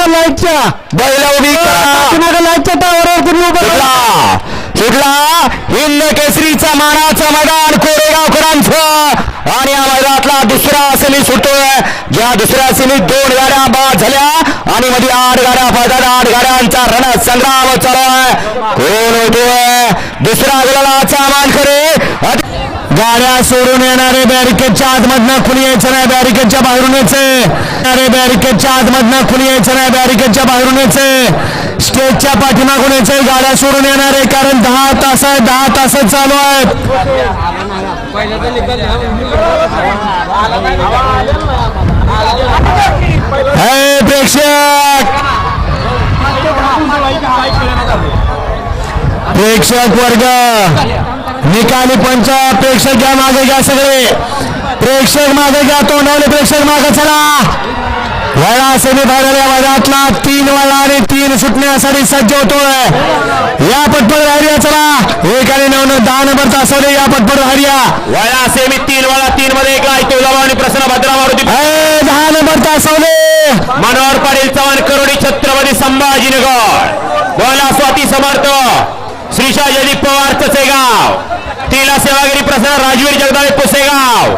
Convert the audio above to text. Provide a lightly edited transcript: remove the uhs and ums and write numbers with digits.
नका लाईटच्या बैल उभी नका लाईटच्या टावरवर तुम्ही उभा सुटला हिंद केसरीचा मानाचा मैदान कोरेगावकरांचं आणि या मैदानातला दुसरा सेमी सुटतोय. ज्या दुसऱ्या सेमीत 2 गाड्या बाद झाल्या आणि मध्ये 8 गाड्या पळतात. 8 गाड्यांचा रणसंग्राम चालू आहे. कोण होतोय दुसरा गुलालाचा मानकरी. गाड्या सोडून येणारे बॅरिकेडच्या आतमधनं खुली यायचं नाही, बॅरिकेडच्या बाहेरून यायचे. बॅरिकेडच्या आतमधनं खुली यायचं नाही, बॅरिकेडच्या बाहेरून यायचे. स्टेजच्या पाठीमागून यायचे. गाड्या सोडून येणारे कारण 10 तास आहे, 10 तास चालू आहेत. हे प्रेक्षक वर्ग निकाली पंच प्रेक्षक घ्या मागे घ्या, सगळे प्रेक्षक मागे घ्या, तोंडावले प्रेक्षक मागे चला. वळा सेमी फायनल मैदानातला 3 वळा आणि 3 सुटण्यासाठी सज्ज होतोय. या पटपट राहिल्या चला 1 आणि 9 10 नंबर तासवले या पटपट राहिल्या. वळा सेमी 3 वळा 3 मध्ये एक लाईट आणि प्रसन्न भद्रा मारुती 10 नंबर तासवले मनोहर पाटील चव्हाण करोडी छत्रपती संभाजीनगर. बोला स्वाती समर्थ श्रीशा जयदीप पवार तसेगाव. तिला सेवागिरी प्रसन्न राजवीर जगदाळे पुसेगाव.